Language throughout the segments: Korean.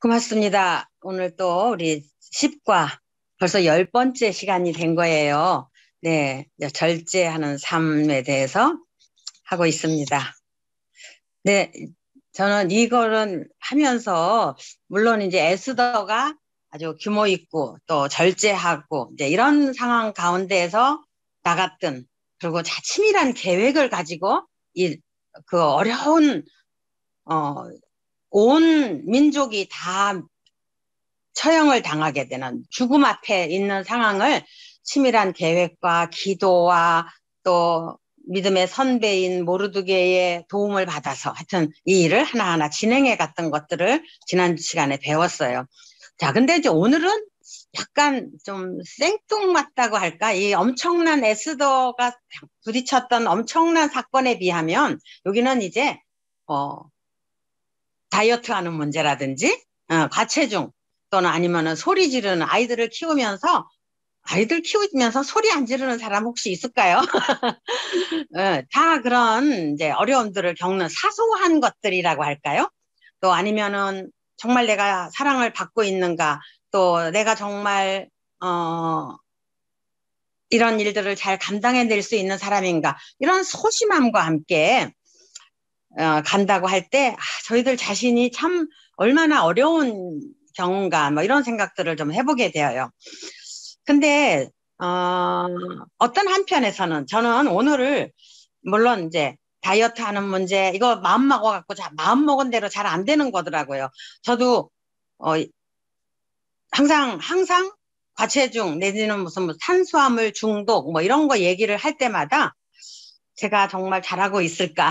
고맙습니다. 오늘 또 우리 10과 벌써 10번째 시간이 된 거예요. 네, 절제하는 삶에 대해서 하고 있습니다. 네, 저는 이거를 하면서 물론 이제 에스더가 아주 규모 있고 또 절제하고 이제 이런 상황 가운데에서 나갔던 그리고 치밀한 계획을 가지고 그 어려운 어, 온 민족이 다 처형을 당하게 되는 죽음 앞에 있는 상황을 치밀한 계획과 기도와 또 믿음의 선배인 모르드게의 도움을 받아서 하여튼 이 일을 하나하나 진행해 갔던 것들을 지난 시간에 배웠어요. 자, 근데 이제 오늘은 약간 좀 생뚱맞다고 할까? 이 엄청난 에스더가 부딪혔던 엄청난 사건에 비하면 여기는 이제 다이어트 하는 문제라든지 과체중 또는 아니면은 소리 지르는 아이들 키우면서 소리 안 지르는 사람 혹시 있을까요? 다 그런 이제 어려움들을 겪는 사소한 것들이라고 할까요? 또 아니면은 정말 내가 사랑을 받고 있는가, 또 내가 정말 이런 일들을 잘 감당해낼 수 있는 사람인가, 이런 소심함과 함께 간다고 할 때, 저희들 자신이 참 얼마나 어려운 경우인가, 뭐 이런 생각들을 좀 해보게 되어요. 근데, 어떤 한편에서는 저는 오늘을, 물론 이제 다이어트 하는 문제, 이거 마음 먹어갖고, 마음 먹은 대로 잘 안 되는 거더라고요. 저도, 항상 과체중, 내지는 무슨 탄수화물 중독, 뭐 이런 거 얘기를 할 때마다 제가 정말 잘하고 있을까.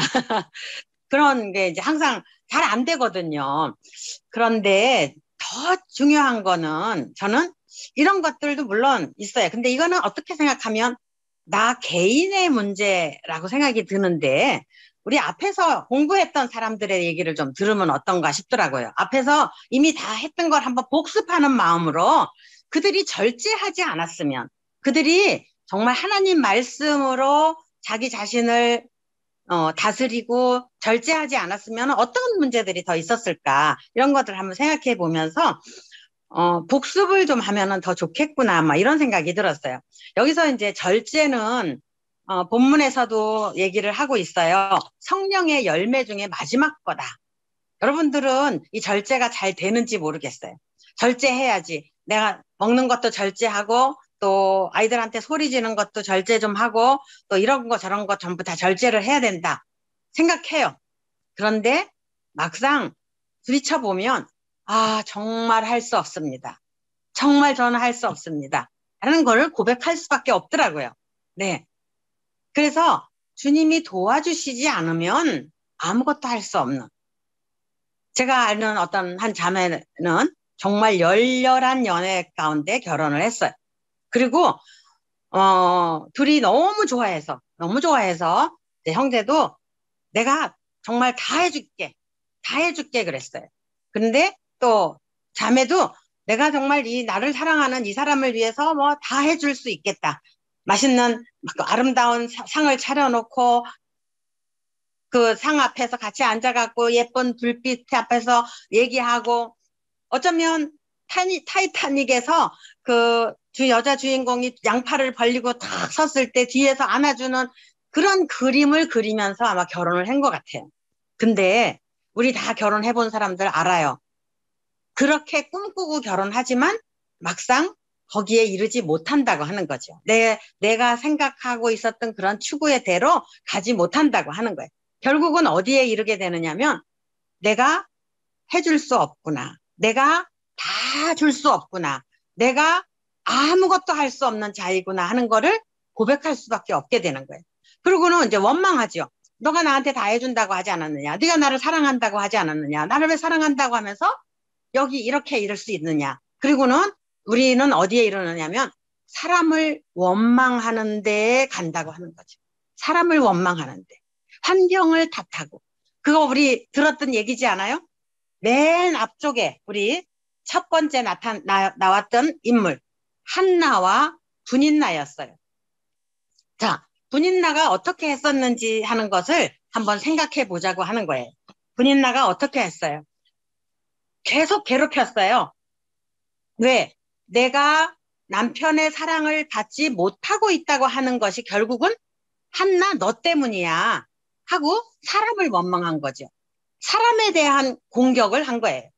그런 게 이제 항상 잘 안 되거든요. 그런데 더 중요한 거는 저는 이런 것들도 물론 있어요. 근데 이거는 어떻게 생각하면 나 개인의 문제라고 생각이 드는데 우리 앞에서 공부했던 사람들의 얘기를 좀 들으면 어떤가 싶더라고요. 앞에서 이미 다 했던 걸 한번 복습하는 마음으로 그들이 절제하지 않았으면 그들이 정말 하나님 말씀으로 자기 자신을 다스리고 절제하지 않았으면 어떤 문제들이 더 있었을까 이런 것들 한번 생각해 보면서 복습을 좀 하면은 더 좋겠구나 막 이런 생각이 들었어요. 여기서 이제 절제는 본문에서도 얘기를 하고 있어요. 성령의 열매 중에 마지막 거다. 여러분들은 이 절제가 잘 되는지 모르겠어요. 절제해야지. 내가 먹는 것도 절제하고 또 아이들한테 소리 지는 것도 절제 좀 하고 또 이런 거 저런 거 전부 다 절제를 해야 된다 생각해요. 그런데 막상 부딪혀 보면 정말 할 수 없습니다. 정말 저는 할 수 없습니다. 라는 걸 고백할 수밖에 없더라고요. 네. 그래서 주님이 도와주시지 않으면 아무것도 할 수 없는, 제가 아는 어떤 한 자매는 정말 열렬한 연애 가운데 결혼을 했어요. 그리고 둘이 너무 좋아해서 형제도 내가 정말 다 해줄게 그랬어요. 그런데 또 자매도 내가 정말 나를 사랑하는 이 사람을 위해서 뭐 다 해줄 수 있겠다. 맛있는 아름다운 상을 차려놓고 그 상 앞에서 같이 앉아갖고 예쁜 불빛 앞에서 얘기하고 어쩌면 타이타닉에서 그 여자 주인공이 양팔을 벌리고 탁 섰을 때 뒤에서 안아주는 그런 그림을 그리면서 아마 결혼을 한 것 같아요. 근데 우리 다 결혼해 본 사람들 알아요. 그렇게 꿈꾸고 결혼하지만 막상 거기에 이르지 못한다고 하는 거죠. 내가 생각하고 있었던 그런 추구의 대로 가지 못한다고 하는 거예요. 결국은 어디에 이르게 되느냐면 내가 해줄 수 없구나. 내가 다 줄 수 없구나. 내가 아무것도 할 수 없는 자이구나 하는 거를 고백할 수밖에 없게 되는 거예요. 그리고는 이제 원망하죠. 너가 나한테 다 해준다고 하지 않았느냐. 네가 나를 사랑한다고 하지 않았느냐. 나를 왜 사랑한다고 하면서 여기 이렇게 이럴 수 있느냐. 그리고는 우리는 어디에 이르느냐면 사람을 원망하는 데에 간다고 하는 거죠. 사람을 원망하는 데. 환경을 탓하고. 그거 우리 들었던 얘기지 않아요? 맨 앞쪽에 우리 첫 번째 나왔던 인물 한나와 분인나였어요. 자, 분인나가 어떻게 했었는지 하는 것을 한번 생각해 보자고 하는 거예요. 분인나가 어떻게 했어요? 계속 괴롭혔어요. 왜? 내가 남편의 사랑을 받지 못하고 있다고 하는 것이 결국은 한나 너 때문이야 하고 사람을 원망한 거죠. 사람에 대한 공격을 한 거예요.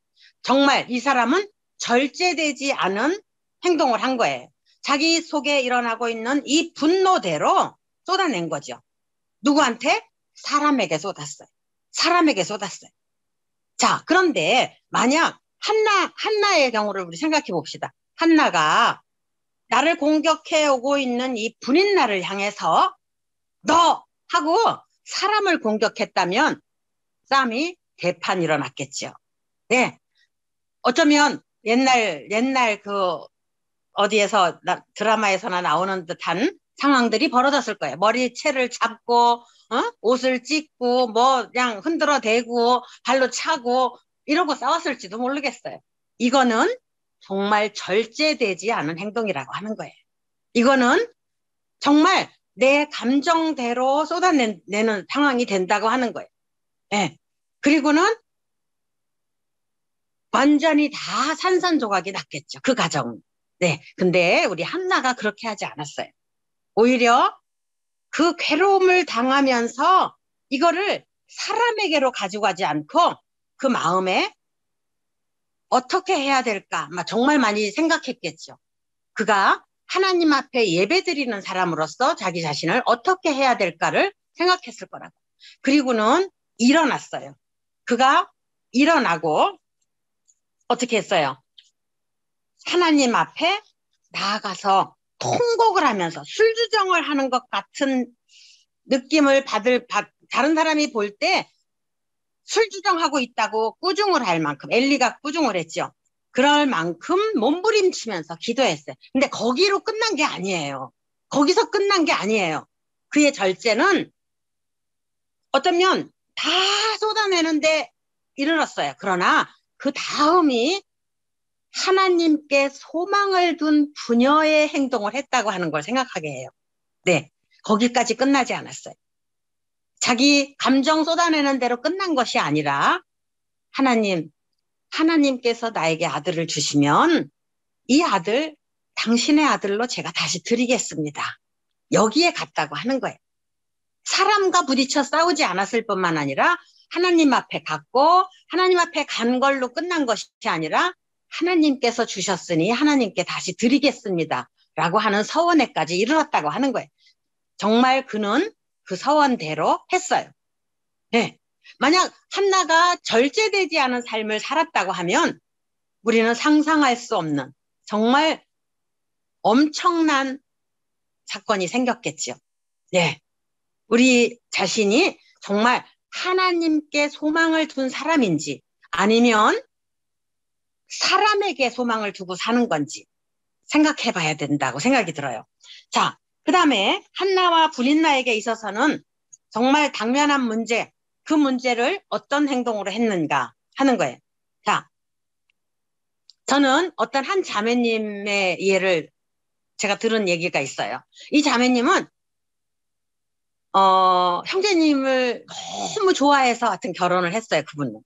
정말 이 사람은 절제되지 않은 행동을 한 거예요. 자기 속에 일어나고 있는 이 분노대로 쏟아낸 거죠. 누구한테? 사람에게 쏟았어요. 사람에게 쏟았어요. 자, 그런데 만약 한나의 경우를 우리 생각해 봅시다. 한나가 나를 공격해 오고 있는 이 분인나를 향해서 너! 하고 사람을 공격했다면 싸움이 대판 일어났겠죠. 네. 어쩌면 옛날 어디에서 드라마에서나 나오는 듯한 상황들이 벌어졌을 거예요. 머리채를 잡고, 옷을 찢고, 뭐, 그냥 흔들어 대고, 발로 차고, 이러고 싸웠을지도 모르겠어요. 이거는 정말 절제되지 않은 행동이라고 하는 거예요. 이거는 정말 내 감정대로 쏟아내는 상황이 된다고 하는 거예요. 네. 그리고는 완전히 다 산산조각이 났겠죠. 그 가정은. 네. 근데 우리 한나가 그렇게 하지 않았어요. 오히려 그 괴로움을 당하면서 이거를 사람에게로 가져가지 않고 그 마음에 어떻게 해야 될까? 정말 많이 생각했겠죠. 그가 하나님 앞에 예배드리는 사람으로서 자기 자신을 어떻게 해야 될까를 생각했을 거라고. 그리고는 일어났어요. 그가 일어나고 어떻게 했어요? 하나님 앞에 나아가서 통곡을 하면서 술주정을 하는 것 같은 느낌을 다른 사람이 볼 때 술주정하고 있다고 꾸중을 할 만큼, 엘리가 꾸중을 했죠. 그럴 만큼 몸부림치면서 기도했어요. 근데 거기로 끝난 게 아니에요. 거기서 끝난 게 아니에요. 그의 절제는 어쩌면 다 쏟아내는데 이르렀어요. 그러나 그 다음이 하나님께 소망을 둔 부녀의 행동을 했다고 하는 걸 생각하게 해요. 네, 거기까지 끝나지 않았어요. 자기 감정 쏟아내는 대로 끝난 것이 아니라 하나님께서 나에게 아들을 주시면 이 아들 당신의 아들로 제가 다시 드리겠습니다. 여기에 갔다고 하는 거예요. 사람과 부딪혀 싸우지 않았을 뿐만 아니라 하나님 앞에 갔고 하나님 앞에 간 걸로 끝난 것이 아니라 하나님께서 주셨으니 하나님께 다시 드리겠습니다. 라고 하는 서원에까지 이르렀다고 하는 거예요. 정말 그는 그 서원대로 했어요. 네. 만약 한나가 절제되지 않은 삶을 살았다고 하면 우리는 상상할 수 없는 정말 엄청난 사건이 생겼겠죠. 네. 우리 자신이 정말 하나님께 소망을 둔 사람인지 아니면 사람에게 소망을 두고 사는 건지 생각해 봐야 된다고 생각이 들어요. 자, 그 다음에 한나와 브린나에게 있어서는 정말 당면한 문제, 그 문제를 어떤 행동으로 했는가 하는 거예요. 자, 저는 어떤 한 자매님의 예를 제가 들은 얘기가 있어요. 이 자매님은 형제님을 너무 좋아해서 하여튼 결혼을 했어요.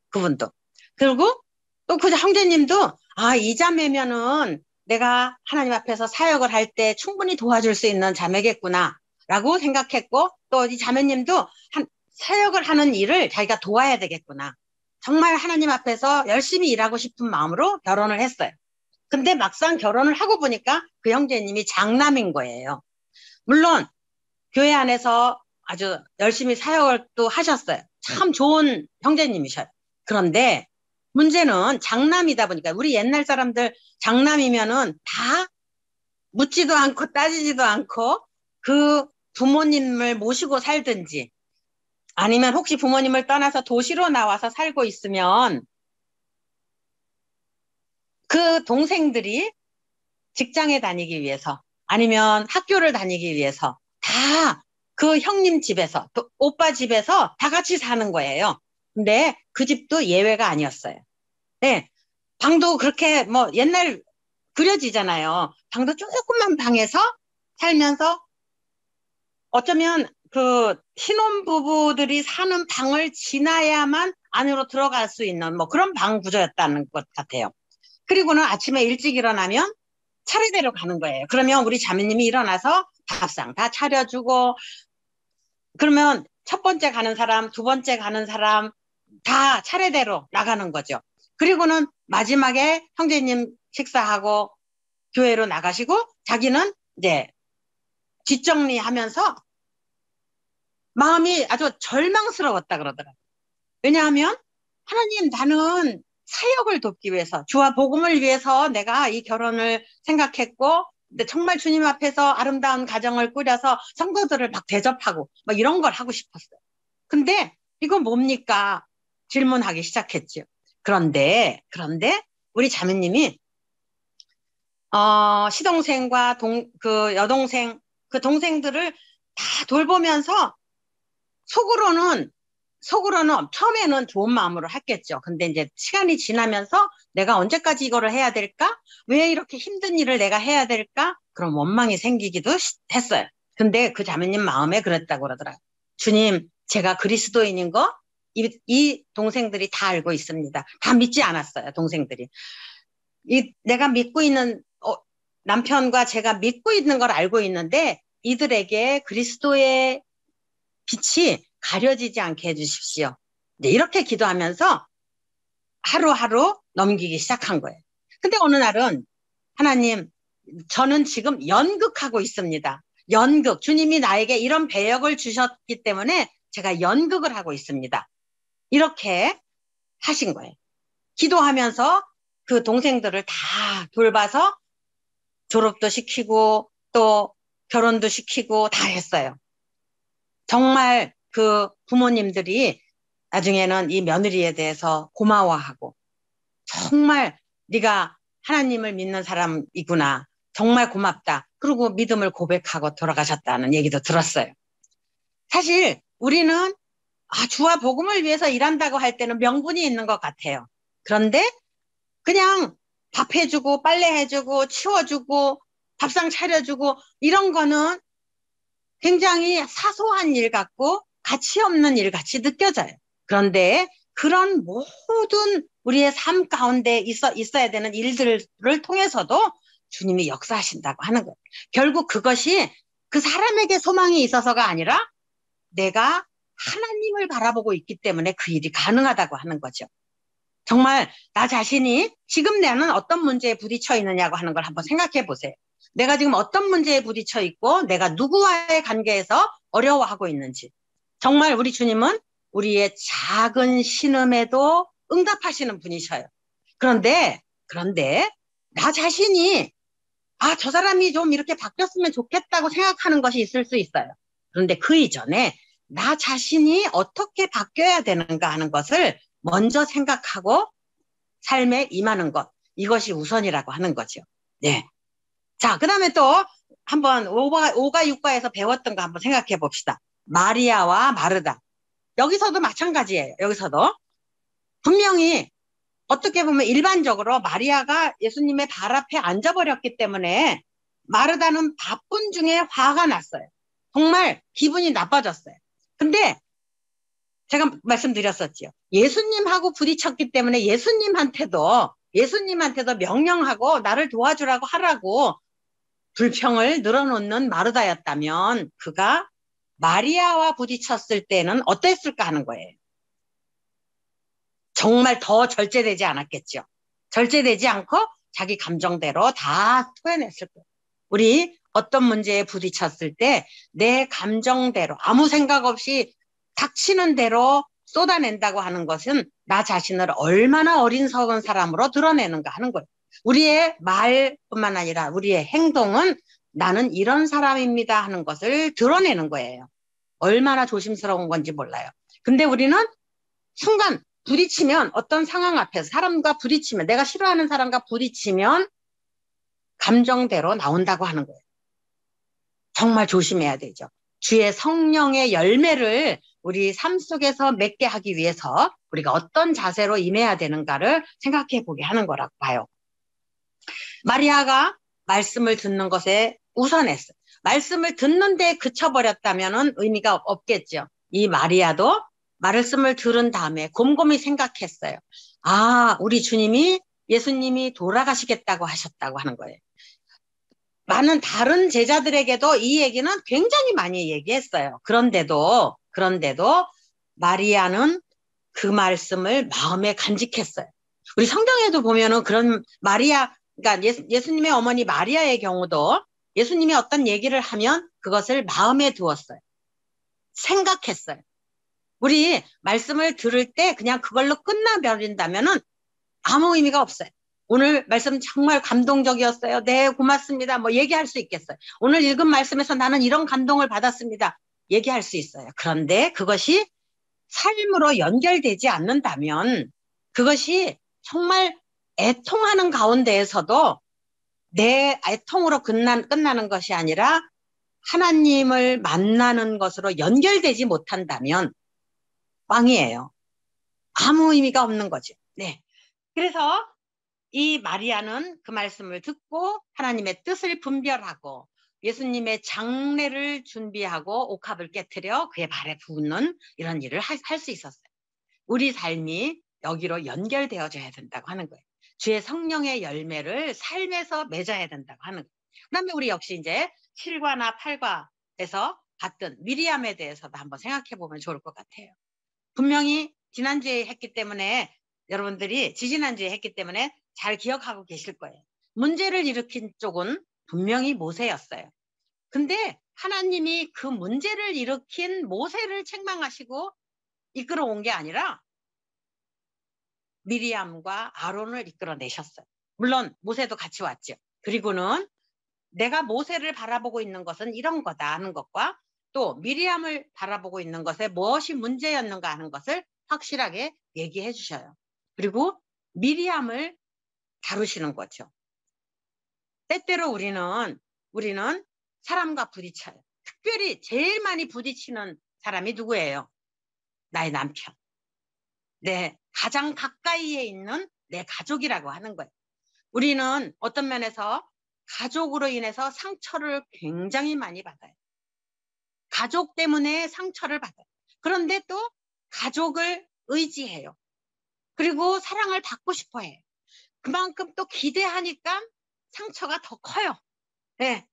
그분도. 그리고 또 그 형제님도 이 자매면은 내가 하나님 앞에서 사역을 할 때 충분히 도와줄 수 있는 자매겠구나 라고 생각했고 또 이 자매님도 사역을 하는 일을 자기가 도와야 되겠구나. 정말 하나님 앞에서 열심히 일하고 싶은 마음으로 결혼을 했어요. 근데 막상 결혼을 하고 보니까 그 형제님이 장남인 거예요. 물론 교회 안에서 아주 열심히 사역을 또 하셨어요. 참 좋은 형제님이셔요. 그런데 문제는 장남이다 보니까 우리 옛날 사람들 장남이면은 다 묻지도 않고 따지지도 않고 그 부모님을 모시고 살든지 아니면 혹시 부모님을 떠나서 도시로 나와서 살고 있으면 그 동생들이 직장에 다니기 위해서 아니면 학교를 다니기 위해서 다 그 형님 집에서 또 오빠 집에서 다 같이 사는 거예요. 근데 그 집도 예외가 아니었어요. 네, 방도 그렇게 뭐 옛날 그려지잖아요. 방도 조그만 방에서 살면서 어쩌면 그 신혼부부들이 사는 방을 지나야만 안으로 들어갈 수 있는 뭐 그런 방 구조였다는 것 같아요. 그리고는 아침에 일찍 일어나면 차례대로 가는 거예요. 그러면 우리 자매님이 일어나서 밥상 다 차려주고, 그러면 첫 번째 가는 사람, 두 번째 가는 사람 다 차례대로 나가는 거죠. 그리고는 마지막에 형제님 식사하고 교회로 나가시고 자기는 이제 뒷정리하면서 마음이 아주 절망스러웠다 그러더라고요. 왜냐하면 하나님, 나는 사역을 돕기 위해서, 주와 복음을 위해서 내가 이 결혼을 생각했고, 근데 정말 주님 앞에서 아름다운 가정을 꾸려서 성도들을 막 대접하고 막 이런 걸 하고 싶었어요. 근데 이거 뭡니까? 질문하기 시작했죠. 그런데 우리 자매님이 시동생과 그 여동생, 그 동생들을 다 돌보면서 속으로는 처음에는 좋은 마음으로 했겠죠. 근데 이제 시간이 지나면서 내가 언제까지 이거를 해야 될까? 왜 이렇게 힘든 일을 내가 해야 될까? 그런 원망이 생기기도 했어요. 근데 그 자매님 마음에 그랬다고 그러더라고요. 주님, 제가 그리스도인인 거 이 동생들이 다 알고 있습니다. 다 믿지 않았어요, 동생들이. 내가 믿고 있는 남편과 제가 믿고 있는 걸 알고 있는데 이들에게 그리스도의 빛이 가려지지 않게 해주십시오. 이렇게 기도하면서 하루하루 넘기기 시작한 거예요. 근데 어느 날은 하나님, 저는 지금 연극하고 있습니다. 연극. 주님이 나에게 이런 배역을 주셨기 때문에 제가 연극을 하고 있습니다. 이렇게 하신 거예요. 기도하면서 그 동생들을 다 돌봐서 졸업도 시키고 또 결혼도 시키고 다 했어요. 정말 그 부모님들이 나중에는 이 며느리에 대해서 고마워하고, 정말 네가 하나님을 믿는 사람이구나, 정말 고맙다, 그리고 믿음을 고백하고 돌아가셨다는 얘기도 들었어요. 사실 우리는 주와 복음을 위해서 일한다고 할 때는 명분이 있는 것 같아요. 그런데 그냥 밥 해주고 빨래 해주고 치워주고 밥상 차려주고 이런 거는 굉장히 사소한 일 같고 가치 없는 일 같이 느껴져요. 그런데 그런 모든 우리의 삶 가운데 있어야 되는 일들을 통해서도 주님이 역사하신다고 하는 거예요. 결국 그것이 그 사람에게 소망이 있어서가 아니라 내가 하나님을 바라보고 있기 때문에 그 일이 가능하다고 하는 거죠. 정말 나 자신이 지금 나는 어떤 문제에 부딪혀 있느냐고 하는 걸 한번 생각해 보세요. 내가 지금 어떤 문제에 부딪혀 있고 내가 누구와의 관계에서 어려워하고 있는지. 정말 우리 주님은 우리의 작은 신음에도 응답하시는 분이셔요. 그런데 나 자신이 저 사람이 좀 이렇게 바뀌었으면 좋겠다고 생각하는 것이 있을 수 있어요. 그런데 그 이전에 나 자신이 어떻게 바뀌어야 되는가 하는 것을 먼저 생각하고 삶에 임하는 것, 이것이 우선이라고 하는 거죠. 네. 자, 그 다음에 또 한번 5가 6가에서 배웠던 거 한번 생각해 봅시다. 마리아와 마르다. 여기서도 마찬가지예요. 여기서도 분명히 어떻게 보면 일반적으로 마리아가 예수님의 발 앞에 앉아버렸기 때문에 마르다는 바쁜 중에 화가 났어요. 정말 기분이 나빠졌어요. 근데 제가 말씀드렸었죠. 예수님하고 부딪혔기 때문에 예수님한테도 명령하고 나를 도와주라고 하라고 불평을 늘어놓는 마르다였다면 그가 마리아와 부딪혔을 때는 어땠을까 하는 거예요. 정말 더 절제되지 않았겠죠. 절제되지 않고 자기 감정대로 다 토해냈을 거예요. 우리 어떤 문제에 부딪혔을 때 내 감정대로 아무 생각 없이 닥치는 대로 쏟아낸다고 하는 것은 나 자신을 얼마나 어리석은 사람으로 드러내는가 하는 거예요. 우리의 말뿐만 아니라 우리의 행동은 나는 이런 사람입니다 하는 것을 드러내는 거예요. 얼마나 조심스러운 건지 몰라요. 근데 우리는 순간 부딪히면, 어떤 상황 앞에서 사람과 부딪히면, 내가 싫어하는 사람과 부딪히면 감정대로 나온다고 하는 거예요. 정말 조심해야 되죠. 주의 성령의 열매를 우리 삶 속에서 맺게 하기 위해서 우리가 어떤 자세로 임해야 되는가를 생각해 보게 하는 거라고 봐요. 마리아가 말씀을 듣는 것에 우선했어요. 말씀을 듣는 데 그쳐버렸다면 의미가 없겠죠. 이 마리아도 말씀을 들은 다음에 곰곰이 생각했어요. 아, 우리 주님이 예수님이 돌아가시겠다고 하셨다고 하는 거예요. 많은 다른 제자들에게도 이 얘기는 굉장히 많이 얘기했어요. 그런데도 마리아는 그 말씀을 마음에 간직했어요. 우리 성경에도 보면은 그런 마리아, 그러니까 예수님의 어머니 마리아의 경우도 예수님이 어떤 얘기를 하면 그것을 마음에 두었어요. 생각했어요. 우리 말씀을 들을 때 그냥 그걸로 끝나버린다면은 아무 의미가 없어요. 오늘 말씀 정말 감동적이었어요. 네, 고맙습니다. 뭐 얘기할 수 있겠어요. 오늘 읽은 말씀에서 나는 이런 감동을 받았습니다. 얘기할 수 있어요. 그런데 그것이 삶으로 연결되지 않는다면 그것이 정말 애통하는 가운데에서도 내 애통으로 끝나는 것이 아니라 하나님을 만나는 것으로 연결되지 못한다면 꽝이에요. 아무 의미가 없는 거죠. 네. 그래서 이 마리아는 그 말씀을 듣고 하나님의 뜻을 분별하고 예수님의 장례를 준비하고 옥합을 깨트려 그의 발에 붓는 이런 일을 할 수 있었어요. 우리 삶이 여기로 연결되어져야 된다고 하는 거예요. 주의 성령의 열매를 삶에서 맺어야 된다고 하는 거예요. 그다음에 우리 역시 이제 7과나 8과에서 봤던 미리암에 대해서도 한번 생각해 보면 좋을 것 같아요. 분명히 지난주에 했기 때문에 여러분들이 지지난주에 했기 때문에 잘 기억하고 계실 거예요. 문제를 일으킨 쪽은 분명히 모세였어요. 근데 하나님이 그 문제를 일으킨 모세를 책망하시고 이끌어온 게 아니라 미리암과 아론을 이끌어내셨어요. 물론 모세도 같이 왔죠. 그리고는 내가 모세를 바라보고 있는 것은 이런 거다 하는 것과 또 미리암을 바라보고 있는 것에 무엇이 문제였는가 하는 것을 확실하게 얘기해 주셔요. 그리고 미리암을 다루시는 거죠. 때때로 우리는 사람과 부딪혀요. 특별히 제일 많이 부딪히는 사람이 누구예요? 나의 남편. 내 가장 가까이에 있는 내 가족이라고 하는 거예요. 우리는 어떤 면에서 가족으로 인해서 상처를 굉장히 많이 받아요. 가족 때문에 상처를 받아요. 그런데 또 가족을 의지해요. 그리고 사랑을 받고 싶어 해요. 그만큼 또 기대하니까 상처가 더 커요. 네.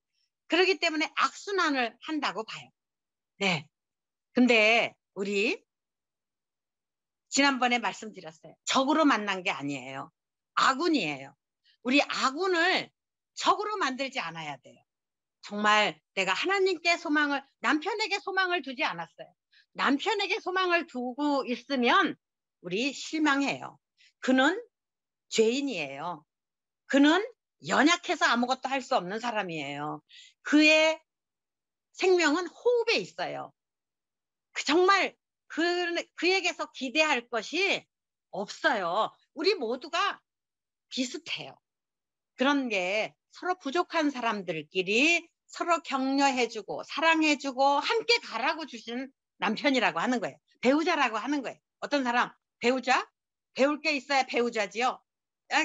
그렇기 때문에 악순환을 한다고 봐요. 네. 근데 우리 지난번에 말씀드렸어요. 적으로 만난 게 아니에요. 아군이에요. 우리 아군을 적으로 만들지 않아야 돼요. 정말 내가 하나님께 남편에게 소망을 두지 않았어요. 남편에게 소망을 두고 있으면 우리 실망해요. 그는 죄인이에요. 그는 연약해서 아무것도 할 수 없는 사람이에요. 그의 생명은 호흡에 있어요. 정말 그에게서 기대할 것이 없어요. 우리 모두가 비슷해요. 그런 게 서로 부족한 사람들끼리 서로 격려해주고 사랑해주고 함께 가라고 주신 남편이라고 하는 거예요. 배우자라고 하는 거예요. 어떤 사람 배우자? 배울 게 있어야 배우자지요.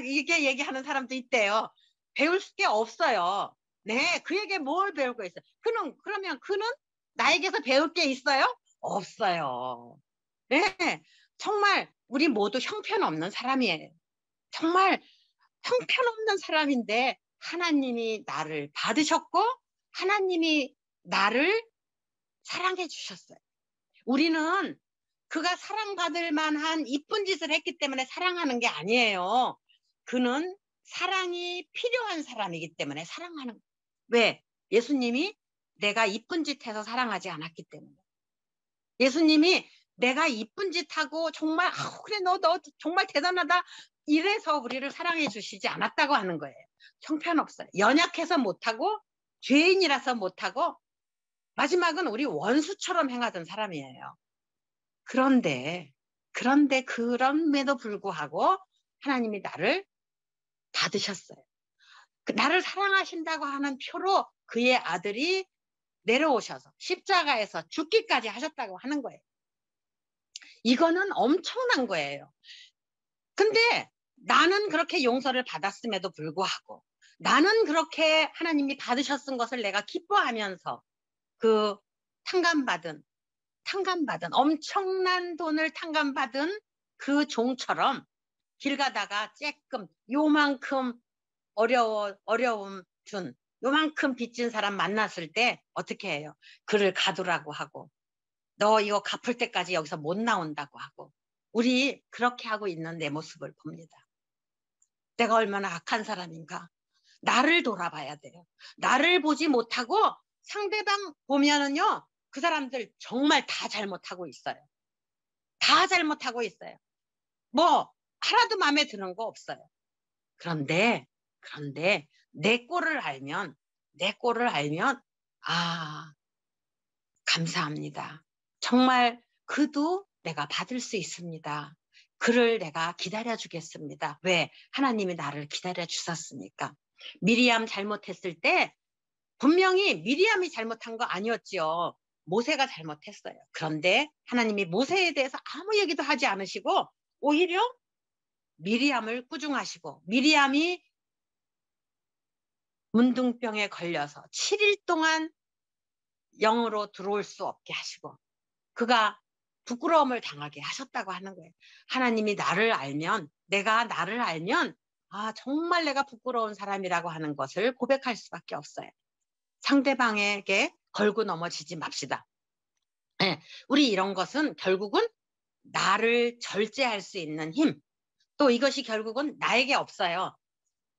이렇게 얘기하는 사람도 있대요. 배울 게 없어요. 네, 그에게 뭘 배울 거 있어요? 그러면 그는 나에게서 배울 게 있어요? 없어요. 네, 정말 우리 모두 형편없는 사람이에요. 정말 형편없는 사람인데 하나님이 나를 받으셨고 하나님이 나를 사랑해 주셨어요. 우리는 그가 사랑받을 만한 이쁜 짓을 했기 때문에 사랑하는 게 아니에요. 그는 사랑이 필요한 사람이기 때문에 사랑하는 거예요. 왜? 예수님이 내가 이쁜 짓 해서 사랑하지 않았기 때문에. 예수님이 내가 이쁜 짓 하고 정말 그래 너 정말 대단하다 이래서 우리를 사랑해 주시지 않았다고 하는 거예요. 형편없어요. 연약해서 못하고 죄인이라서 못하고 마지막은 우리 원수처럼 행하던 사람이에요. 그런데 그럼에도 불구하고 하나님이 나를 받으셨어요. 나를 사랑하신다고 하는 표로 그의 아들이 내려오셔서 십자가에서 죽기까지 하셨다고 하는 거예요. 이거는 엄청난 거예요. 근데 나는 그렇게 용서를 받았음에도 불구하고 나는 그렇게 하나님이 받으셨은 것을 내가 기뻐하면서 그 탕감받은, 엄청난 돈을 탕감받은 그 종처럼 길 가다가 쬐끔 요만큼 어려움 준, 요만큼 빚진 사람 만났을 때 어떻게 해요? 그를 가두라고 하고, 너 이거 갚을 때까지 여기서 못 나온다고 하고, 우리 그렇게 하고 있는 내 모습을 봅니다. 내가 얼마나 악한 사람인가. 나를 돌아봐야 돼요. 나를 보지 못하고 상대방 보면은요, 그 사람들 정말 다 잘못하고 있어요. 다 잘못하고 있어요. 뭐 하나도 마음에 드는 거 없어요. 그런데 내 꼴을 알면 아, 감사합니다. 정말 그도 내가 받을 수 있습니다. 그를 내가 기다려 주겠습니다. 왜? 하나님이 나를 기다려 주셨으니까. 미리암 잘못했을 때 분명히 미리암이 잘못한 거 아니었지요. 모세가 잘못했어요. 그런데 하나님이 모세에 대해서 아무 얘기도 하지 않으시고 오히려 미리암을 꾸중하시고, 미리암이 문둥병에 걸려서 7일 동안 영으로 들어올 수 없게 하시고, 그가 부끄러움을 당하게 하셨다고 하는 거예요. 하나님이 나를 알면, 내가 나를 알면, 아, 정말 내가 부끄러운 사람이라고 하는 것을 고백할 수밖에 없어요. 상대방에게 걸고 넘어지지 맙시다. 네, 우리 이런 것은 결국은 나를 절제할 수 있는 힘, 또 이것이 결국은 나에게 없어요.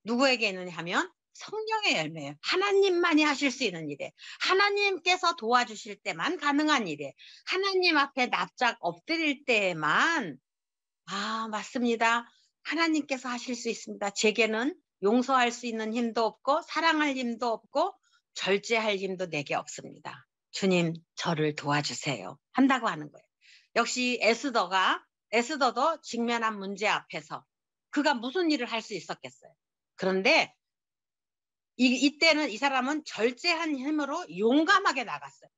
누구에게 있느냐 하면 성령의 열매예요. 하나님만이 하실 수 있는 일이에요. 하나님께서 도와주실 때만 가능한 일이에요. 하나님 앞에 납작 엎드릴 때에만, 아, 맞습니다. 하나님께서 하실 수 있습니다. 제게는 용서할 수 있는 힘도 없고 사랑할 힘도 없고 절제할 힘도 내게 없습니다. 주님, 저를 도와주세요. 한다고 하는 거예요. 역시 에스더도 직면한 문제 앞에서 그가 무슨 일을 할 수 있었겠어요. 그런데 이때는 이 사람은 절제한 힘으로 용감하게 나갔어요.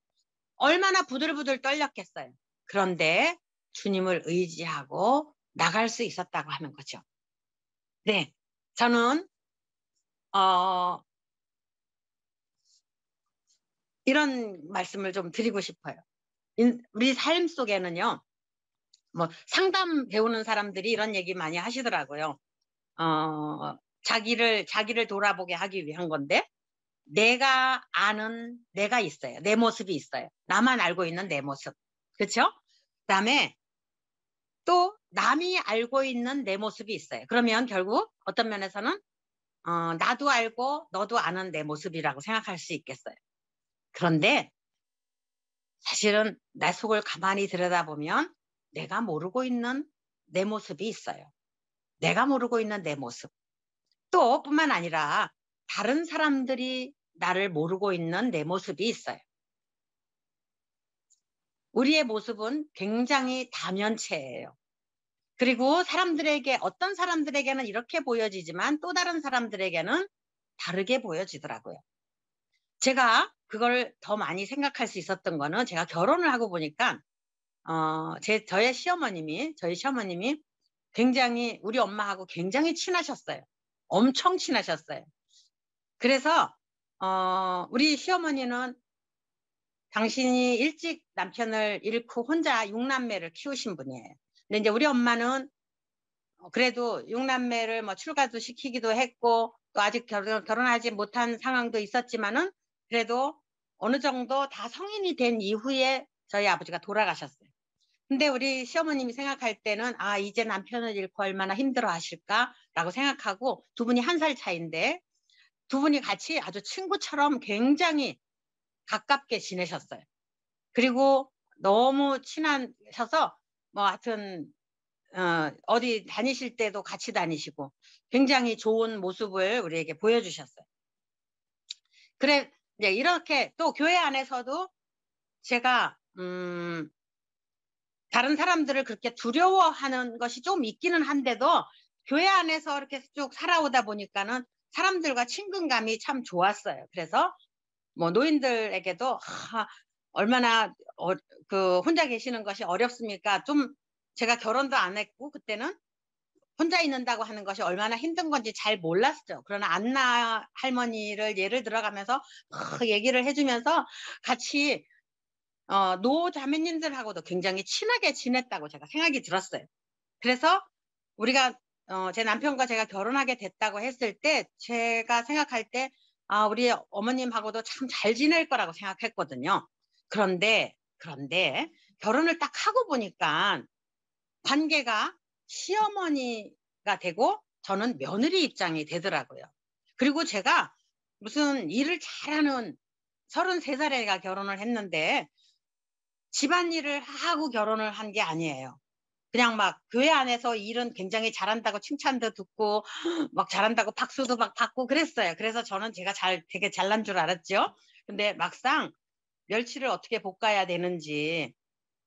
얼마나 부들부들 떨렸겠어요. 그런데 주님을 의지하고 나갈 수 있었다고 하는 거죠. 네, 저는 이런 말씀을 좀 드리고 싶어요. 우리 삶 속에는요, 뭐 상담 배우는 사람들이 이런 얘기 많이 하시더라고요. 자기를 돌아보게 하기 위한 건데, 내가 아는 내가 있어요. 내 모습이 있어요. 나만 알고 있는 내 모습. 그렇죠? 그다음에 또 남이 알고 있는 내 모습이 있어요. 그러면 결국 어떤 면에서는 나도 알고 너도 아는 내 모습이라고 생각할 수 있겠어요. 그런데 사실은 내 속을 가만히 들여다보면 내가 모르고 있는 내 모습이 있어요. 내가 모르고 있는 내 모습. 또 뿐만 아니라 다른 사람들이 나를 모르고 있는 내 모습이 있어요. 우리의 모습은 굉장히 다면체예요. 그리고 어떤 사람들에게는 이렇게 보여지지만 또 다른 사람들에게는 다르게 보여지더라고요. 제가 그걸 더 많이 생각할 수 있었던 거는 제가 결혼을 하고 보니까, 저희 시어머님이 굉장히 우리 엄마하고 굉장히 친하셨어요. 엄청 친하셨어요. 그래서, 우리 시어머니는 당신이 일찍 남편을 잃고 혼자 6남매를 키우신 분이에요. 근데 이제 우리 엄마는 그래도 6남매를 뭐 출가도 시키기도 했고, 또 아직 결혼하지 못한 상황도 있었지만은, 그래도 어느 정도 다 성인이 된 이후에 저희 아버지가 돌아가셨어요. 근데 우리 시어머님이 생각할 때는, 아, 이제 남편을 잃고 얼마나 힘들어 하실까라고 생각하고, 두 분이 1살 차이인데, 두 분이 같이 아주 친구처럼 굉장히 가깝게 지내셨어요. 그리고 너무 친하셔서, 뭐, 하여튼, 어디 다니실 때도 같이 다니시고, 굉장히 좋은 모습을 우리에게 보여주셨어요. 그래, 이제 이렇게 또 교회 안에서도 제가, 다른 사람들을 그렇게 두려워하는 것이 좀 있기는 한데도, 교회 안에서 이렇게 쭉 살아오다 보니까는 사람들과 친근감이 참 좋았어요. 그래서 뭐 노인들에게도 얼마나 혼자 계시는 것이 어렵습니까? 좀 제가 결혼도 안 했고 그때는 혼자 있는다고 하는 것이 얼마나 힘든 건지 잘 몰랐죠. 그러나 안나 할머니를 예를 들어가면서 얘기를 해주면서 같이 노자매님들하고도 굉장히 친하게 지냈다고 제가 생각이 들었어요. 그래서 우리가 제 남편과 제가 결혼하게 됐다고 했을 때 제가 생각할 때 우리 어머님하고도 참 잘 지낼 거라고 생각했거든요. 그런데 결혼을 딱 하고 보니까 관계가 시어머니가 되고 저는 며느리 입장이 되더라고요. 그리고 제가 무슨 일을 잘하는 33살에가 결혼을 했는데 집안일을 하고 결혼을 한 게 아니에요. 그냥 막 교회 안에서 일은 굉장히 잘한다고 칭찬도 듣고 막 잘한다고 박수도 막 받고 그랬어요. 그래서 저는 제가 되게 잘난 줄 알았죠. 근데 막상 멸치를 어떻게 볶아야 되는지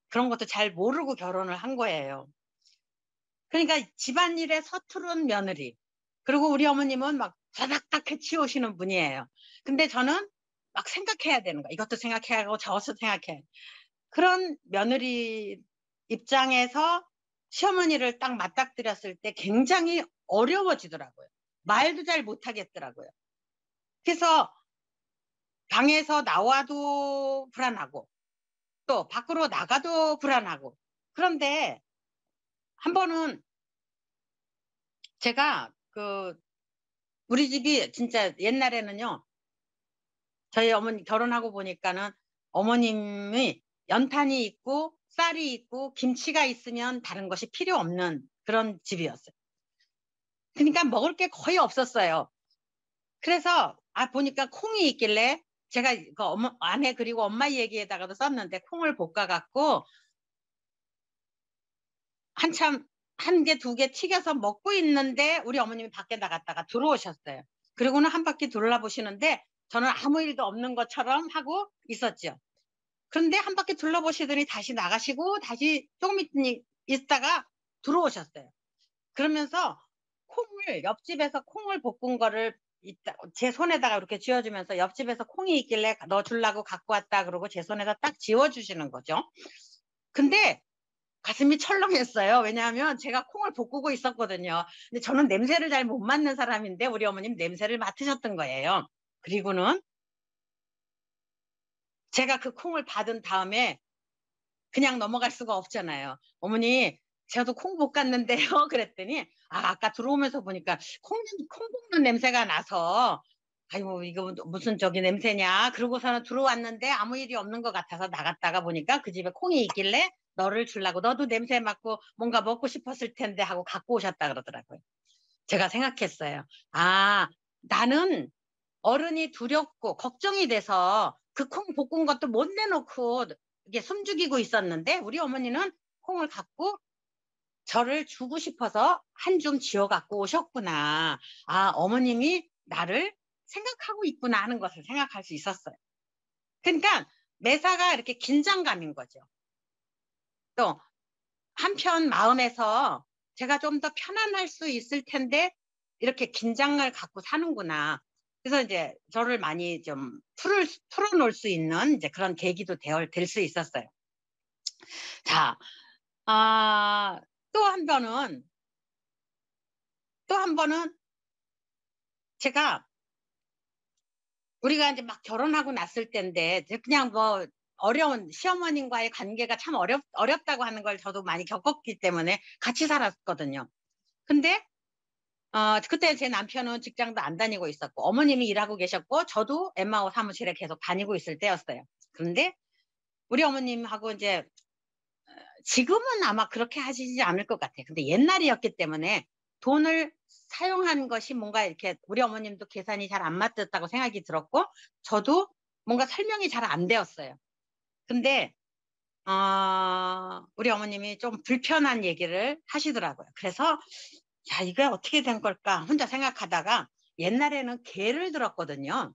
그런 것도 잘 모르고 결혼을 한 거예요. 그러니까 집안일에 서투른 며느리. 그리고 우리 어머님은 막 다닥닥 해치우시는 분이에요. 근데 저는 막 생각해야 되는 거야. 이것도 생각해야 하고 저것도 생각해. 그런 며느리 입장에서 시어머니를 딱 맞닥뜨렸을 때 굉장히 어려워지더라고요. 말도 잘 못하겠더라고요. 그래서 방에서 나와도 불안하고 또 밖으로 나가도 불안하고 그런데 한 번은 제가 우리 집이 진짜 옛날에는요 저희 어머니 결혼하고 보니까는 어머님이 연탄이 있고 쌀이 있고 김치가 있으면 다른 것이 필요 없는 그런 집이었어요. 그러니까 먹을 게 거의 없었어요. 그래서 보니까 콩이 있길래 제가 그 아내 그리고 엄마 얘기에다가도 썼는데 콩을 볶아갖고 한참 한 개, 두 개 튀겨서 먹고 있는데 우리 어머님이 밖에 나갔다가 들어오셨어요. 그리고는 한 바퀴 둘러보시는데 저는 아무 일도 없는 것처럼 하고 있었죠. 그런데 한 바퀴 둘러보시더니 다시 나가시고 다시 조금 있다가 들어오셨어요. 그러면서 옆집에서 콩을 볶은 거를 제 손에다가 이렇게 쥐어주면서 옆집에서 콩이 있길래 너 주려고 갖고 왔다 그러고 제 손에다 딱 지워주시는 거죠. 근데 가슴이 철렁했어요. 왜냐하면 제가 콩을 볶고 있었거든요. 근데 저는 냄새를 잘 못 맡는 사람인데 우리 어머님 냄새를 맡으셨던 거예요. 그리고는 제가 그 콩을 받은 다음에 그냥 넘어갈 수가 없잖아요. 어머니, 저도 콩 볶았는데요. 그랬더니, 아까 들어오면서 보니까 콩 볶는 냄새가 나서, 아이고, 이거 무슨 저기 냄새냐. 그러고서는 들어왔는데 아무 일이 없는 것 같아서 나갔다가 보니까 그 집에 콩이 있길래 너를 주려고 너도 냄새 맡고 뭔가 먹고 싶었을 텐데 하고 갖고 오셨다 그러더라고요. 제가 생각했어요. 나는 어른이 두렵고 걱정이 돼서 그 콩 볶은 것도 못 내놓고 이게 숨죽이고 있었는데 우리 어머니는 콩을 갖고 저를 주고 싶어서 한 줌 지어 갖고 오셨구나. 어머님이 나를 생각하고 있구나 하는 것을 생각할 수 있었어요. 그러니까 매사가 이렇게 긴장감인 거죠. 또 한편 마음에서 제가 좀 더 편안할 수 있을 텐데 이렇게 긴장을 갖고 사는구나. 그래서 이제 저를 많이 좀 풀어놓을 수 있는 이제 그런 계기도 될 수 있었어요. 자, 아, 또 한 번은 제가 우리가 이제 막 결혼하고 났을 때인데 그냥 뭐 어려운 시어머님과의 관계가 참 어렵다고 하는 걸 저도 많이 겪었기 때문에 같이 살았거든요. 근데 그때 제 남편은 직장도 안 다니고 있었고 어머님이 일하고 계셨고 저도 엠마오 사무실에 계속 다니고 있을 때였어요. 그런데 우리 어머님하고 이제 지금은 아마 그렇게 하시지 않을 것 같아요. 근데 옛날이었기 때문에 돈을 사용한 것이 뭔가 이렇게 우리 어머님도 계산이 잘 안 맞았다고 생각이 들었고 저도 뭔가 설명이 잘 안 되었어요. 근데 우리 어머님이 좀 불편한 얘기를 하시더라고요. 그래서 야, 이게 어떻게 된 걸까 혼자 생각하다가 옛날에는 개를 들었거든요.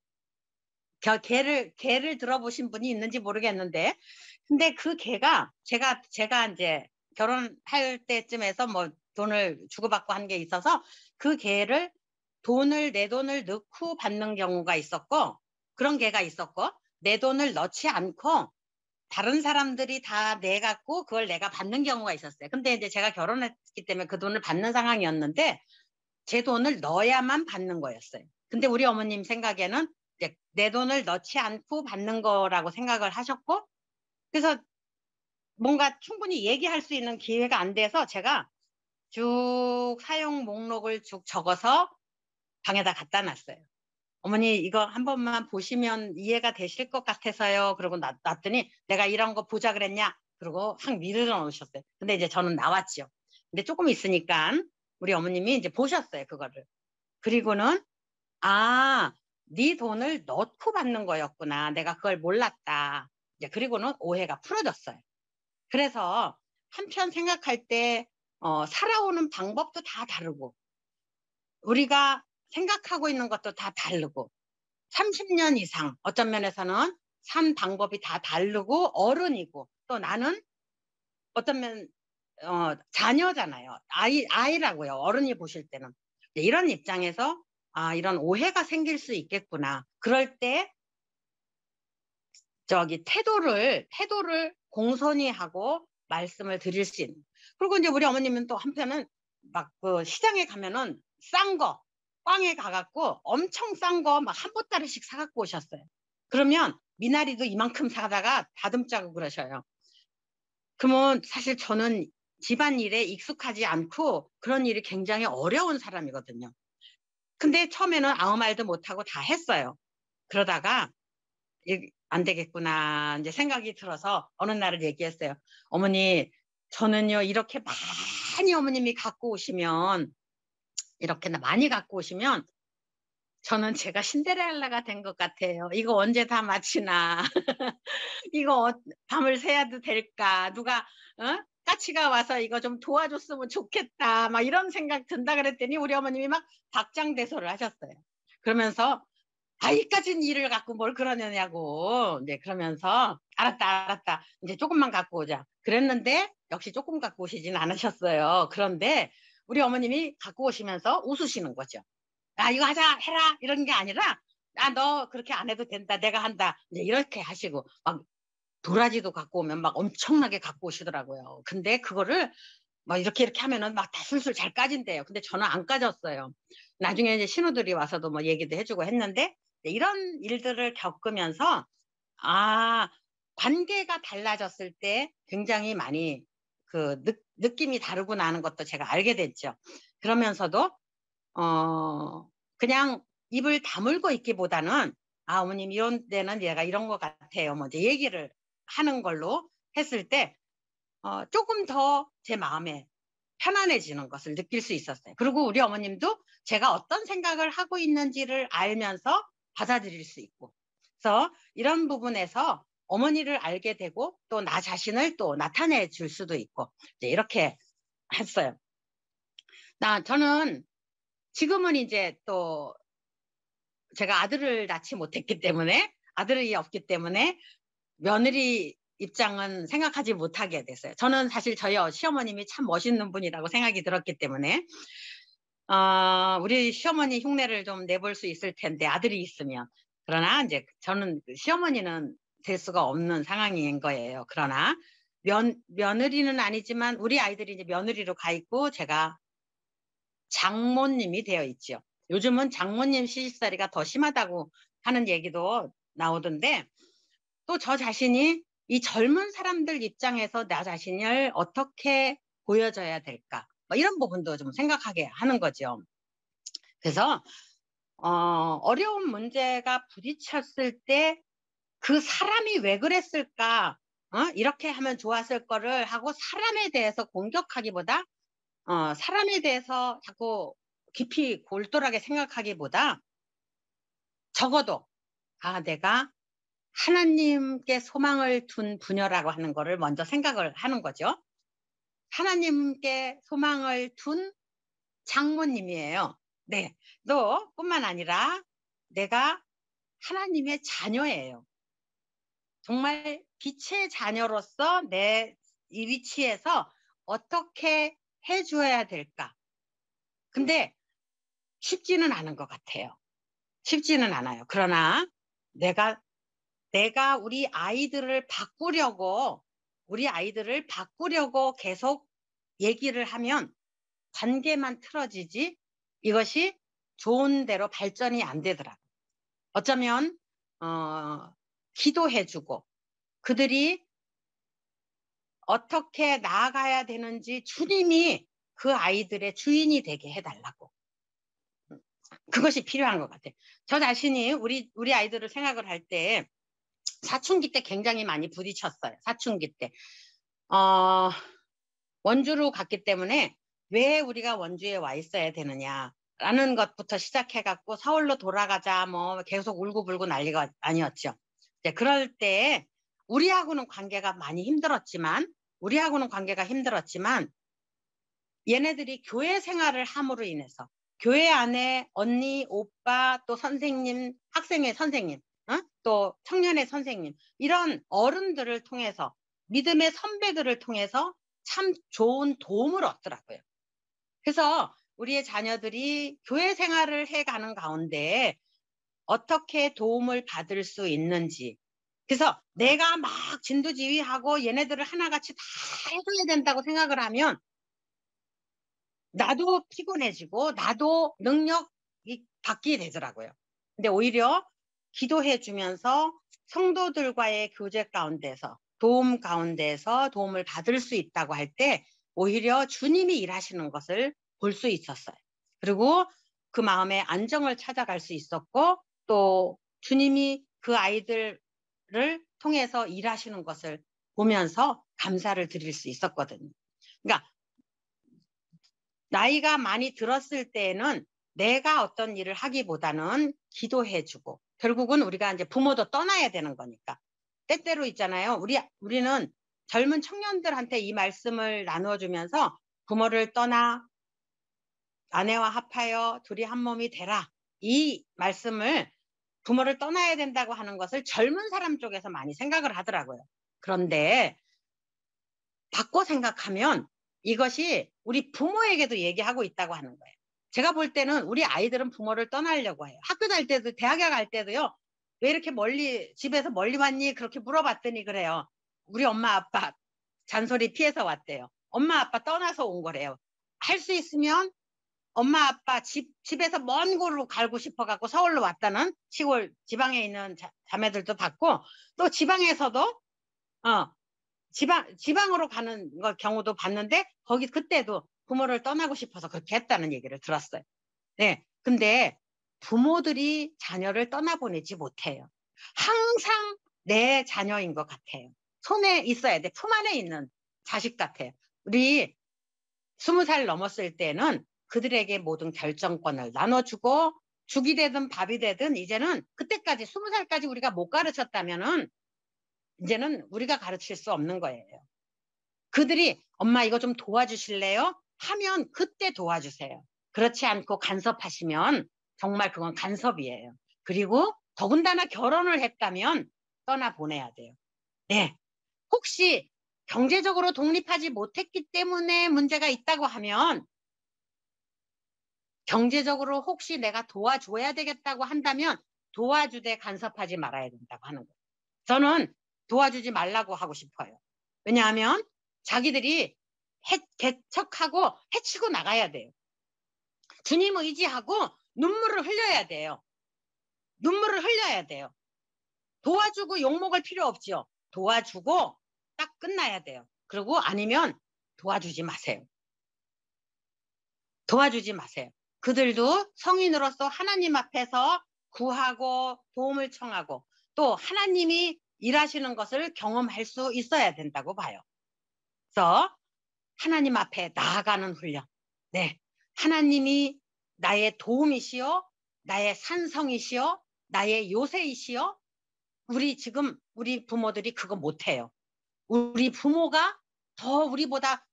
개를 들어보신 분이 있는지 모르겠는데 근데 그 개가 제가 이제 결혼할 때쯤에서 뭐 돈을 주고받고 한 게 있어서 그 개를 내 돈을 넣고 받는 경우가 있었고 그런 개가 있었고 내 돈을 넣지 않고 다른 사람들이 다 내갖고 그걸 내가 받는 경우가 있었어요. 근데 이제 제가 결혼했기 때문에 그 돈을 받는 상황이었는데 제 돈을 넣어야만 받는 거였어요. 근데 우리 어머님 생각에는 이제 내 돈을 넣지 않고 받는 거라고 생각을 하셨고 그래서 뭔가 충분히 얘기할 수 있는 기회가 안 돼서 제가 쭉 사용 목록을 쭉 적어서 방에다 갖다 놨어요. 어머니 이거 한 번만 보시면 이해가 되실 것 같아서요. 그러고 놨더니 내가 이런 거 보자 그랬냐? 그러고 확 밀어 놓으셨어요. 근데 이제 저는 나왔죠. 근데 조금 있으니까 우리 어머님이 이제 보셨어요, 그거를. 그리고는 아, 네 돈을 넣고 받는 거였구나. 내가 그걸 몰랐다. 이제 그리고는 오해가 풀어졌어요. 그래서 한편 생각할 때 살아오는 방법도 다 다르고 우리가 생각하고 있는 것도 다 다르고 30년 이상 어떤 면에서는 산 방법이 다 다르고 어른이고 또 나는 어떤 면 자녀잖아요. 아이라고요. 어른이 보실 때는 이런 입장에서 아 이런 오해가 생길 수 있겠구나. 그럴 때 저기 태도를 공손히 하고 말씀을 드릴 수 있는. 그리고 이제 우리 어머님은 또 한편은 막 그 시장에 가면은 싼 거, 꽝에 가갖고 엄청 싼 거 막 한 보따리씩 사갖고 오셨어요. 그러면 미나리도 이만큼 사다가 다듬자고 그러셔요. 그러면 사실 저는 집안일에 익숙하지 않고 그런 일이 굉장히 어려운 사람이거든요. 근데 처음에는 아무 말도 못하고 다 했어요. 그러다가 안 되겠구나 이제 생각이 들어서 어느 날을 얘기했어요. 어머니, 저는요 이렇게 많이 어머님이 갖고 오시면 이렇게 많이 갖고 오시면 저는 제가 신데렐라가 된 것 같아요. 이거 언제 다 마치나. 이거 밤을 새야도 될까. 누가 까치가 와서 이거 좀 도와줬으면 좋겠다. 막 이런 생각 든다 그랬더니 우리 어머님이 막 박장대소를 하셨어요. 그러면서 이까진 일을 갖고 뭘 그러느냐고. 이제 그러면서 알았다. 이제 조금만 갖고 오자. 그랬는데 역시 조금 갖고 오시진 않으셨어요. 그런데 우리 어머님이 갖고 오시면서 웃으시는 거죠. 이거 하자, 해라. 이런 게 아니라 너 그렇게 안 해도 된다. 내가 한다. 이제 이렇게 하시고 막 도라지도 갖고 오면 막 엄청나게 갖고 오시더라고요. 근데 그거를 막 이렇게 하면은 막 다 술술 잘 까진대요. 근데 저는 안 까졌어요. 나중에 이제 신우들이 와서도 뭐 얘기도 해주고 했는데 이런 일들을 겪으면서 아, 관계가 달라졌을 때 굉장히 많이 그 느낌이 다르구나 하는 것도 제가 알게 됐죠. 그러면서도 그냥 입을 다물고 있기보다는 어머님 이런 데는 얘가 이런 것 같아요. 뭐 이제 얘기를 하는 걸로 했을 때 조금 더 제 마음에 편안해지는 것을 느낄 수 있었어요. 그리고 우리 어머님도 제가 어떤 생각을 하고 있는지를 알면서 받아들일 수 있고. 그래서 이런 부분에서 어머니를 알게 되고 또 나 자신을 또 나타내 줄 수도 있고 이제 이렇게 했어요. 저는 지금은 이제 또 제가 아들을 낳지 못했기 때문에 아들이 없기 때문에 며느리 입장은 생각하지 못하게 됐어요. 저는 사실 저희 시어머님이 참 멋있는 분이라고 생각이 들었기 때문에 우리 시어머니 흉내를 좀 내볼 수 있을 텐데 아들이 있으면. 그러나 이제 저는 시어머니는 될 수가 없는 상황인 거예요. 그러나 며느리는 아니지만 우리 아이들이 이제 며느리로 가 있고 제가 장모님이 되어 있죠. 요즘은 장모님 시집살이가 더 심하다고 하는 얘기도 나오던데 또 저 자신이 이 젊은 사람들 입장에서 나 자신을 어떻게 보여줘야 될까? 뭐 이런 부분도 좀 생각하게 하는 거죠. 그래서 어려운 문제가 부딪혔을 때 그 사람이 왜 그랬을까? 이렇게 하면 좋았을 거를 하고 사람에 대해서 공격하기보다 사람에 대해서 자꾸 깊이 골똘하게 생각하기보다 적어도 내가 하나님께 소망을 둔 부녀라고 하는 거를 먼저 생각을 하는 거죠. 하나님께 소망을 둔 장모님이에요. 네. 너 뿐만 아니라 내가 하나님의 자녀예요. 정말 빛의 자녀로서 내 이 위치에서 어떻게 해줘야 될까? 근데 쉽지는 않은 것 같아요. 쉽지는 않아요. 그러나 내가 우리 아이들을 바꾸려고 계속 얘기를 하면 관계만 틀어지지 이것이 좋은 대로 발전이 안 되더라고요. 어쩌면 기도해주고 그들이 어떻게 나아가야 되는지 주님이 그 아이들의 주인이 되게 해달라고. 그것이 필요한 것 같아요. 저 자신이 우리 아이들을 생각을 할 때 사춘기 때 굉장히 많이 부딪혔어요. 사춘기 때. 원주로 갔기 때문에 왜 우리가 원주에 와 있어야 되느냐라는 것부터 시작해갖고 서울로 돌아가자 뭐 계속 울고불고 난리가 아니었죠. 이제 그럴 때 우리하고는 관계가 많이 힘들었지만 얘네들이 교회 생활을 함으로 인해서 교회 안에 언니, 오빠, 또 선생님, 학생의 선생님, 또 청년의 선생님, 이런 어른들을 통해서, 믿음의 선배들을 통해서 참 좋은 도움을 얻더라고요. 그래서 우리의 자녀들이 교회 생활을 해가는 가운데 어떻게 도움을 받을 수 있는지, 그래서 내가 막 진두지휘하고 얘네들을 하나같이 다 해줘야 된다고 생각을 하면 나도 피곤해지고 나도 능력이 받게 되더라고요. 근데 오히려 기도해 주면서 성도들과의 교제 가운데서 도움 가운데서 도움을 받을 수 있다고 할 때 오히려 주님이 일하시는 것을 볼 수 있었어요. 그리고 그 마음의 안정을 찾아갈 수 있었고 또 주님이 그 아이들을 통해서 일하시는 것을 보면서 감사를 드릴 수 있었거든요. 그러니까 나이가 많이 들었을 때에는 내가 어떤 일을 하기보다는 기도해주고, 결국은 우리가 이제 부모도 떠나야 되는 거니까. 때때로 있잖아요. 우리는 젊은 청년들한테 이 말씀을 나누어주면서 부모를 떠나 아내와 합하여 둘이 한 몸이 되라. 이 말씀을 부모를 떠나야 된다고 하는 것을 젊은 사람 쪽에서 많이 생각을 하더라고요. 그런데 바꿔 생각하면 이것이 우리 부모에게도 얘기하고 있다고 하는 거예요. 제가 볼 때는 우리 아이들은 부모를 떠나려고 해요. 학교 다닐 때도 대학에 갈 때도요. 왜 이렇게 멀리 집에서 멀리 왔니? 그렇게 물어봤더니 그래요. 우리 엄마 아빠 잔소리 피해서 왔대요. 엄마 아빠 떠나서 온 거래요. 할 수 있으면 엄마 아빠 집에서 먼 곳으로 가고 싶어 갖고 서울로 왔다는 시골 지방에 있는 자매들도 봤고 또 지방에서도 지방으로 가는 경우도 봤는데, 거기 그때도 부모를 떠나고 싶어서 그렇게 했다는 얘기를 들었어요. 네. 근데 부모들이 자녀를 떠나보내지 못해요. 항상 내 자녀인 것 같아요. 손에 있어야 돼. 품 안에 있는 자식 같아요. 우리 20살 넘었을 때는 그들에게 모든 결정권을 나눠주고 죽이 되든 밥이 되든 이제는 그때까지 20살까지 우리가 못 가르쳤다면은 이제는 우리가 가르칠 수 없는 거예요. 그들이 엄마 이거 좀 도와주실래요? 하면 그때 도와주세요. 그렇지 않고 간섭하시면 정말 그건 간섭이에요. 그리고 더군다나 결혼을 했다면 떠나보내야 돼요. 네. 혹시 경제적으로 독립하지 못했기 때문에 문제가 있다고 하면 경제적으로 혹시 내가 도와줘야 되겠다고 한다면 도와주되 간섭하지 말아야 된다고 하는 거예요. 저는 도와주지 말라고 하고 싶어요. 왜냐하면 자기들이 개척하고 해치고 나가야 돼요. 주님 의지하고 눈물을 흘려야 돼요. 눈물을 흘려야 돼요. 도와주고 욕먹을 필요 없죠. 도와주고 딱 끝나야 돼요. 그리고 아니면 도와주지 마세요. 도와주지 마세요. 그들도 성인으로서 하나님 앞에서 구하고 도움을 청하고 또 하나님이 일하시는 것을 경험할 수 있어야 된다고 봐요. 그래서 하나님 앞에 나아가는 훈련. 네. 하나님이 나의 도움이시여, 나의 산성이시여, 나의 요새이시여. 우리 부모들이 그거 못해요. 우리 부모가 더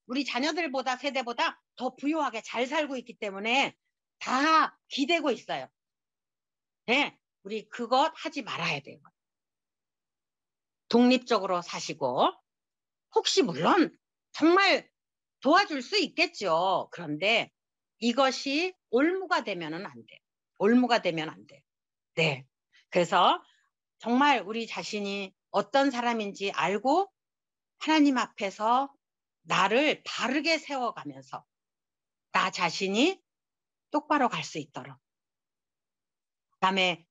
우리 자녀들보다 세대보다 더 부유하게 잘 살고 있기 때문에 다 기대고 있어요. 네. 우리 그것 하지 말아야 돼요. 독립적으로 사시고, 혹시 물론 정말 도와줄 수 있겠죠. 그런데 이것이 올무가 되면은 안 돼. 올무가 되면 안 돼. 네. 그래서 정말 우리 자신이 어떤 사람인지 알고 하나님 앞에서 나를 바르게 세워가면서 나 자신이 똑바로 갈 수 있도록, 그다음에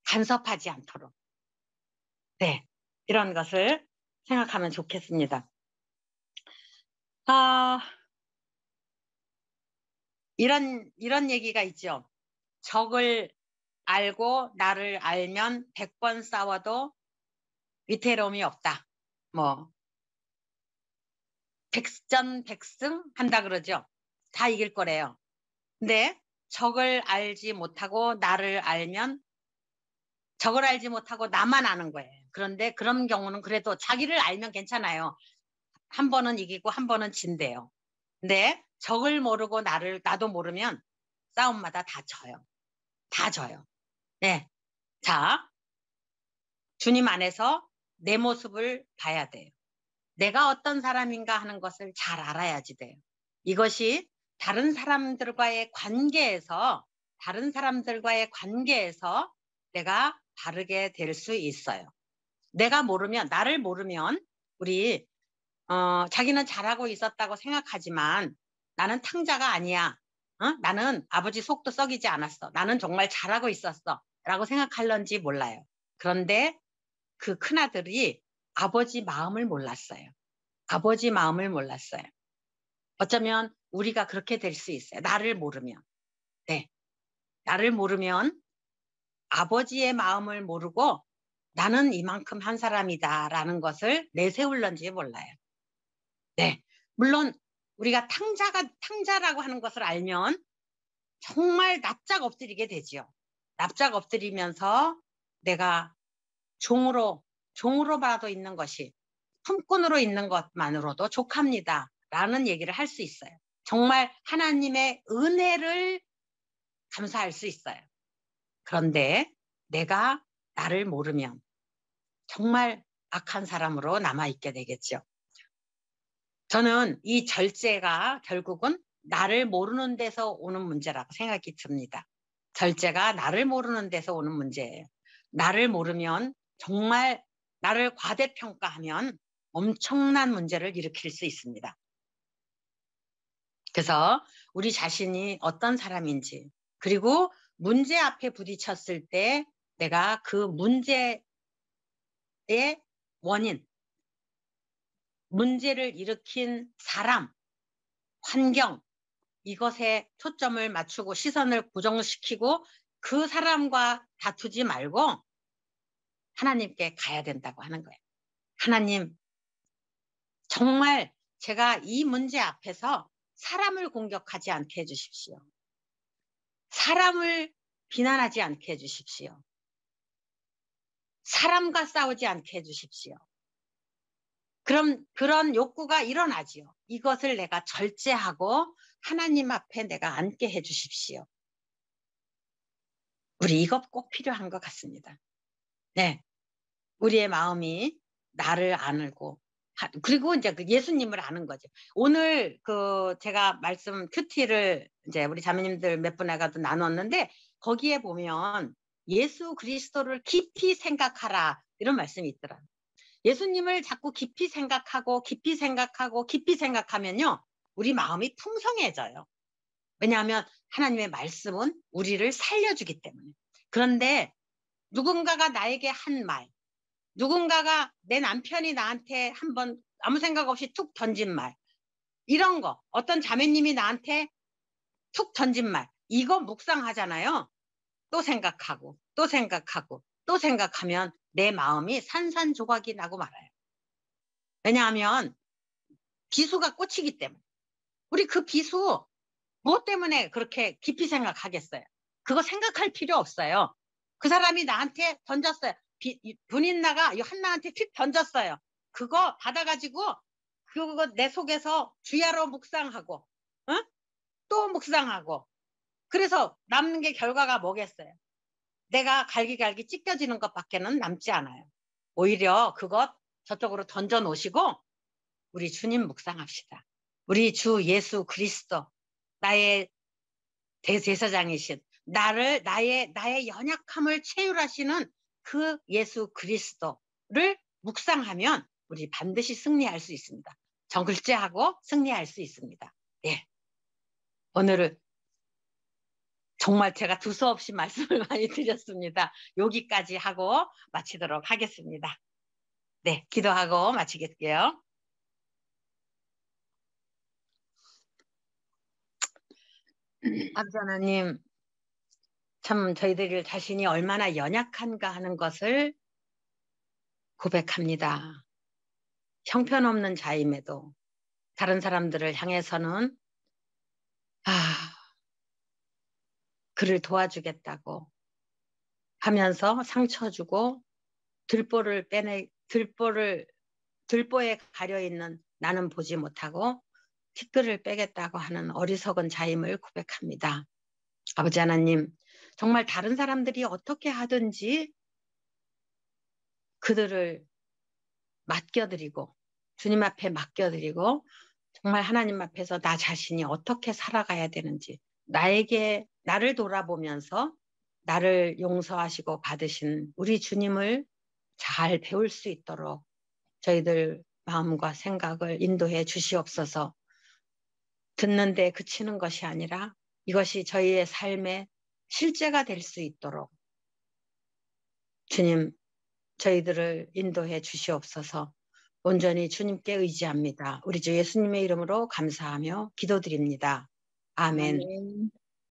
간섭하지 않도록, 네. 이런 것을 생각하면 좋겠습니다. 아, 이런 얘기가 있죠. 적을 알고 나를 알면 100번 싸워도 위태로움이 없다. 뭐, 백전백승 한다 그러죠. 다 이길 거래요. 근데 적을 알지 못하고 나를 알면 적을 알지 못하고 나만 아는 거예요. 그런데 그런 경우는 그래도 자기를 알면 괜찮아요. 한 번은 이기고 한 번은 진대요. 근데 적을 모르고 나도 모르면 싸움마다 다 져요. 다 져요. 네. 자, 주님 안에서 내 모습을 봐야 돼요. 내가 어떤 사람인가 하는 것을 잘 알아야지 돼요. 이것이 다른 사람들과의 관계에서 내가 바르게 될 수 있어요. 나를 모르면, 우리, 자기는 잘하고 있었다고 생각하지만 나는 탕자가 아니야. 나는 아버지 속도 썩이지 않았어. 나는 정말 잘하고 있었어. 라고 생각할런지 몰라요. 그런데 그 큰아들이 아버지 마음을 몰랐어요. 아버지 마음을 몰랐어요. 어쩌면 우리가 그렇게 될 수 있어요. 나를 모르면. 네. 나를 모르면 아버지의 마음을 모르고 나는 이만큼 한 사람이다라는 것을 내세울런지 몰라요. 네. 물론 우리가 탕자라고 하는 것을 알면 정말 납작 엎드리게 되지요. 납작 엎드리면서 내가 종으로라도 있는 것이 품꾼으로 있는 것만으로도 족합니다. 라는 얘기를 할 수 있어요. 정말 하나님의 은혜를 감사할 수 있어요. 그런데 내가 나를 모르면 정말 악한 사람으로 남아있게 되겠죠. 저는 이 절제가 결국은 나를 모르는 데서 오는 문제라고 생각이 듭니다. 절제가 나를 모르는 데서 오는 문제예요. 나를 모르면 정말 나를 과대평가하면 엄청난 문제를 일으킬 수 있습니다. 그래서 우리 자신이 어떤 사람인지, 그리고 문제 앞에 부딪혔을 때 내가 그 문제의 원인, 문제를 일으킨 사람, 환경, 이것에 초점을 맞추고 시선을 고정시키고 그 사람과 다투지 말고 하나님께 가야 된다고 하는 거예요. 하나님, 정말 제가 이 문제 앞에서 사람을 공격하지 않게 해주십시오. 사람을 비난하지 않게 해주십시오. 사람과 싸우지 않게 해주십시오. 그럼 그런 욕구가 일어나지요. 이것을 내가 절제하고 하나님 앞에 내가 앉게 해주십시오. 우리 이것 꼭 필요한 것 같습니다. 네. 우리의 마음이 나를 알고, 그리고 이제 그 예수님을 아는 거죠. 오늘 제가 말씀 큐티를 이제 우리 자매님들 몇 분에가도 나눴는데 거기에 보면 예수 그리스도를 깊이 생각하라 이런 말씀이 있더라고요. 예수님을 자꾸 깊이 생각하고 깊이 생각하고 깊이 생각하면요. 우리 마음이 풍성해져요. 왜냐하면 하나님의 말씀은 우리를 살려주기 때문에. 그런데 누군가가 나에게 한 말, 누군가가 내 남편이 나한테 한번 아무 생각 없이 툭 던진 말, 이런 거, 어떤 자매님이 나한테 툭 던진 말, 이거 묵상하잖아요. 또 생각하고, 또 생각하고, 또 생각하면 내 마음이 산산조각이 나고 말아요. 왜냐하면 비수가 꽂히기 때문에. 우리 그 비수, 무엇 때문에 그렇게 깊이 생각하겠어요? 그거 생각할 필요 없어요. 그 사람이 나한테 던졌어요. 분인나가 한나한테 휙 던졌어요. 그거 받아가지고 그거 내 속에서 주야로 묵상하고, 어? 또 묵상하고. 그래서 남는 게 결과가 뭐겠어요? 내가 갈기갈기 찢겨지는 것밖에는 남지 않아요. 오히려 그것 저쪽으로 던져 놓으시고 우리 주님 묵상합시다. 우리 주 예수 그리스도, 나의 대제사장이신 나의 연약함을 채율하시는 그 예수 그리스도를 묵상하면 우리 반드시 승리할 수 있습니다. 정글제하고 승리할 수 있습니다. 예. 오늘은 정말 제가 두서없이 말씀을 많이 드렸습니다. 여기까지 하고 마치도록 하겠습니다. 네, 기도하고 마치겠게요. 아버지 하나님, 참 저희들 자신이 얼마나 연약한가 하는 것을 고백합니다. 형편없는 자임에도 다른 사람들을 향해서는 그를 도와주겠다고 하면서 상처 주고 들보에 가려 있는 나는 보지 못하고 티끌을 빼겠다고 하는 어리석은 자임을 고백합니다. 아버지 하나님, 정말 다른 사람들이 어떻게 하든지 그들을 맡겨드리고 주님 앞에 맡겨드리고 정말 하나님 앞에서 나 자신이 어떻게 살아가야 되는지 나를 돌아보면서 나를 용서하시고 받으신 우리 주님을 잘 배울 수 있도록 저희들 마음과 생각을 인도해 주시옵소서. 듣는데 그치는 것이 아니라 이것이 저희의 삶의 실제가 될 수 있도록 주님, 저희들을 인도해 주시옵소서. 온전히 주님께 의지합니다. 우리 주 예수님의 이름으로 감사하며 기도드립니다. 아멘. 아멘.